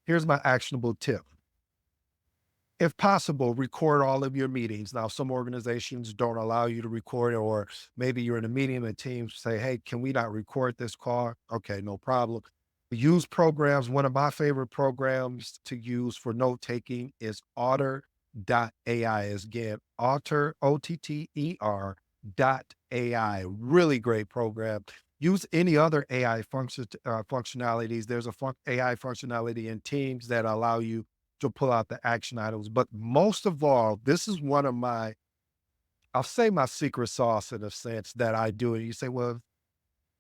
Here's my actionable tip. If possible, record all of your meetings. Now, some organizations don't allow you to record it, or maybe you're in a meeting and the team say, hey, can we not record this call? Okay, no problem. Use programs. One of my favorite programs to use for note taking is Otter.ai. Is again, Otter, OTTER dot AI. Really great program. Use any other AI functionalities. There's a AI functionality in Teams that allow you to pull out the action items. But most of all, this is one of my, I'll say my secret sauce in a sense that I do. And you say, well,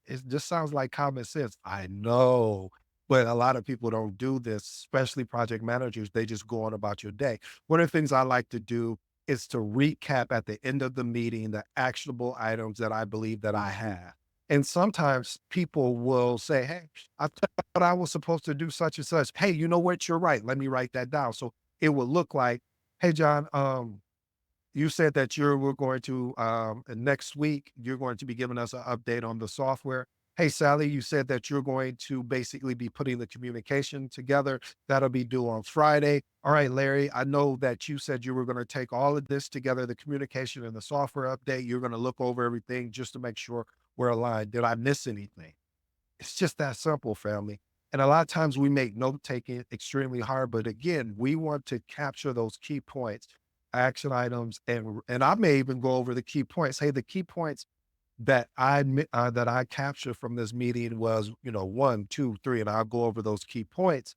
it just sounds like common sense. I know, but a lot of people don't do this, especially project managers. They just go on about your day. One of the things I like to do is to recap at the end of the meeting the actionable items that I believe that I have. And sometimes people will say, hey, I thought I was supposed to do such and such. Hey, you know what? You're right. Let me write that down. So it will look like, hey, John, you said that we're going to next week, you're going to be giving us an update on the software. Hey, Sally, you said that you're going to basically be putting the communication together. That'll be due on Friday. All right, Larry, I know that you said you were going to take all of this together, the communication and the software update. You're going to look over everything just to make sure we're aligned. Did I miss anything? It's just that simple, family. And a lot of times we make note taking extremely hard, but again, we want to capture those key points, action items, and I may even go over the key points. Hey, the key points that I captured from this meeting was, one, two, three, and I'll go over those key points.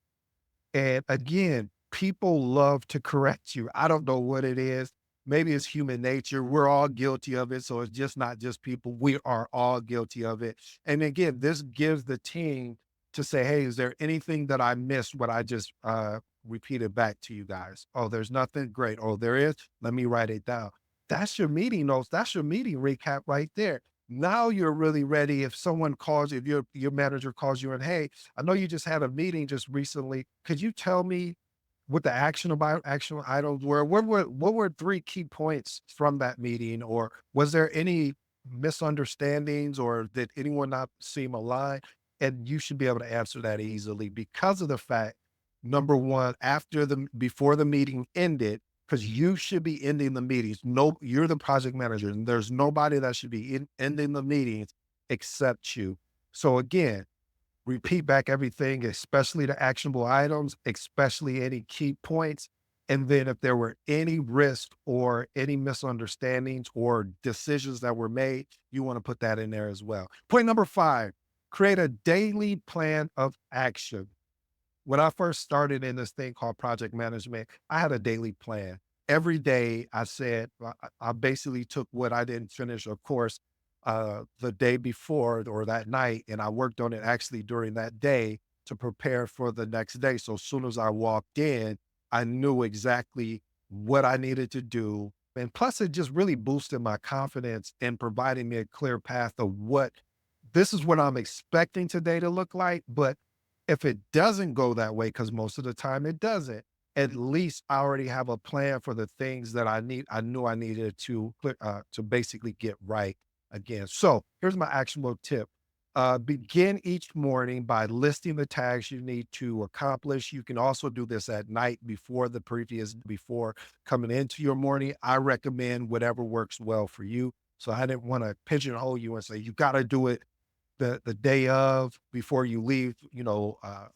And again, people love to correct you. I don't know what it is. Maybe it's human nature. We're all guilty of it. So it's just not just people. We are all guilty of it. And again, this gives the team to say, hey, is there anything that I missed what I just repeated back to you guys? Oh, there's nothing. Great. Oh, there is. Let me write it down. That's your meeting notes. That's your meeting recap right there. Now you're really ready. If someone calls you, if your manager calls you and, hey, I know you just had a meeting just recently. Could you tell me what the action items were? What were three key points from that meeting? Or was there any misunderstandings or did anyone not seem aligned? And you should be able to answer that easily because of the fact, number one, before the meeting ended, because you should be ending the meetings. No, you're the project manager, and there's nobody that should be ending the meetings except you. So again, repeat back everything, especially the actionable items, especially any key points. And then if there were any risk or any misunderstandings or decisions that were made, you want to put that in there as well. Point number 5, create a daily plan of action. When I first started in this thing called project management, I had a daily plan. Every day I said, I basically took what I didn't finish, of course, the day before or that night, and I worked on it actually during that day to prepare for the next day. So as soon as I walked in, I knew exactly what I needed to do. And plus, it just really boosted my confidence and providing me a clear path of what this is what I'm expecting today to look like. But if it doesn't go that way, because most of the time it doesn't, at least I already have a plan for the things that I knew I needed to basically get right again. So here's my actionable tip. Begin each morning by listing the tasks you need to accomplish. You can also do this at night before coming into your morning. I recommend whatever works well for you. So I didn't want to pigeonhole you and say, you got to do it the day of before you leave,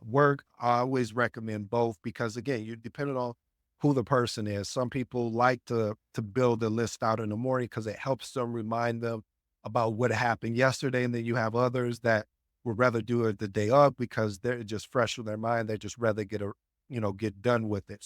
work. I always recommend both because again, you depending on who the person is. Some people like to build a list out in the morning because it helps them remind them about what happened yesterday. And then you have others that would rather do it the day of because they're just fresh in their mind. They just rather get done with it.